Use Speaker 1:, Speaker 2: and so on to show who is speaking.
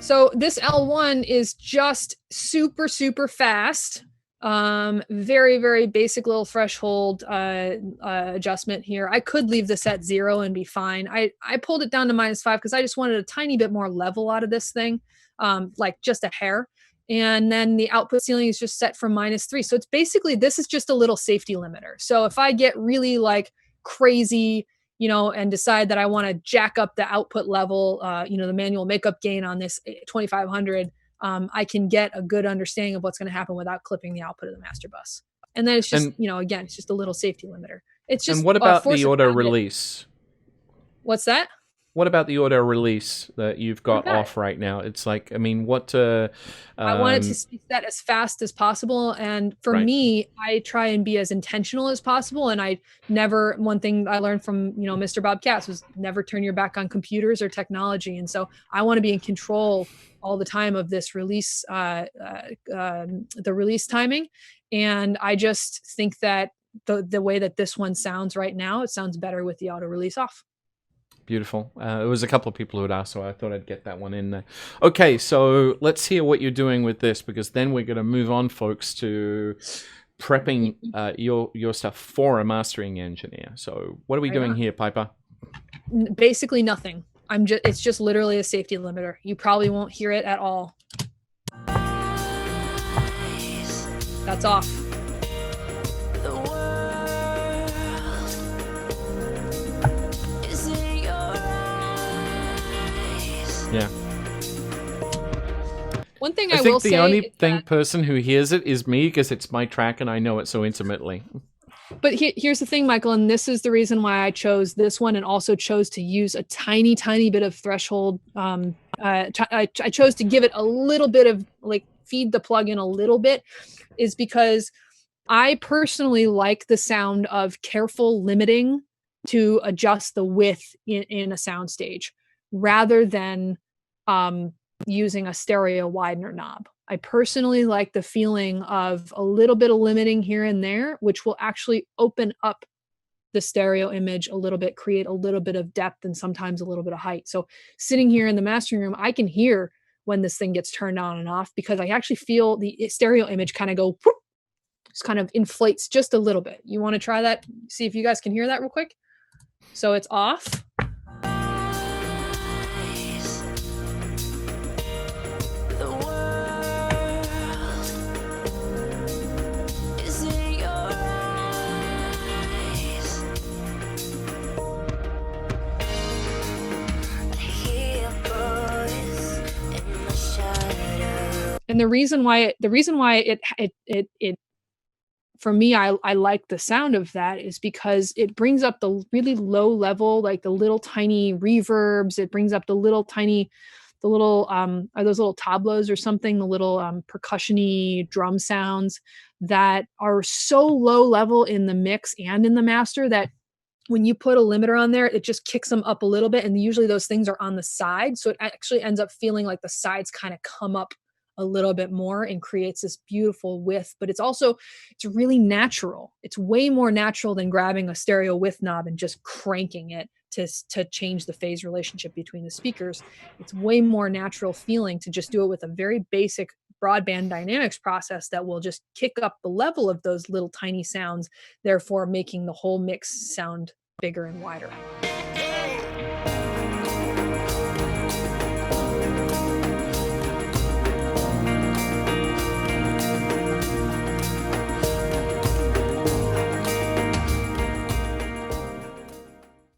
Speaker 1: So this L1 is just super, super fast. Very, very basic little threshold adjustment here. I could leave this at 0 and be fine. I pulled it down to -5 because I just wanted a tiny bit more level out of this thing, like just a hair. And then the output ceiling is just set from -3. So it's basically, this is just a little safety limiter. So if I get really like crazy, and decide that I want to jack up the output level, the manual makeup gain on this 2500, I can get a good understanding of what's going to happen without clipping the output of the master bus. And then it's just, again, it's just a little safety limiter. It's just.
Speaker 2: And what about the auto release?
Speaker 1: What's that?
Speaker 2: What about the auto release that you've got off right now? It's like, I mean, what? I
Speaker 1: want it to be set as fast as possible, and for me, I try and be as intentional as possible. And one thing I learned from Mr. Bob Cass was never turn your back on computers or technology. And so I want to be in control all the time of this release, the release timing. And I just think that the way that this one sounds right now, it sounds better with the auto release off.
Speaker 2: Beautiful. It was a couple of people who had asked, so I thought I'd get that one in there. Okay, so let's hear what you're doing with this, because then we're going to move on, folks, to prepping your stuff for a mastering engineer. So what are we doing here, Piper?
Speaker 1: Basically nothing. It's just literally a safety limiter. You probably won't hear it at all. That's off.
Speaker 2: Yeah.
Speaker 1: One thing
Speaker 2: I think the only person who hears it is me, because it's my track and I know it so intimately.
Speaker 1: But here's the thing, Michael, and this is the reason why I chose this one and also chose to use a tiny, tiny bit of threshold. I chose to give it a little bit of, like, feed the plugin a little bit, is because I personally like the sound of careful limiting to adjust the width in a soundstage, rather than using a stereo widener knob. I personally like the feeling of a little bit of limiting here and there, which will actually open up the stereo image a little bit, create a little bit of depth and sometimes a little bit of height. So sitting here in the mastering room, I can hear when this thing gets turned on and off, because I actually feel the stereo image kind of go, whoop, just kind of inflates just a little bit. You want to try that? See if you guys can hear that real quick. So it's off. And the reason why it for me, I like the sound of that is because it brings up the really low level, like the little tiny reverbs. It brings up are those little tableaus or something, the little percussion-y drum sounds that are so low level in the mix and in the master that when you put a limiter on there, it just kicks them up a little bit. And usually those things are on the side. So it actually ends up feeling like the sides kind of come up a little bit more and creates this beautiful width. But it's really natural. It's way more natural than grabbing a stereo width knob and just cranking it to change the phase relationship between the speakers. It's way more natural feeling to just do it with a very basic broadband dynamics process that will just kick up the level of those little tiny sounds, therefore making the whole mix sound bigger and wider.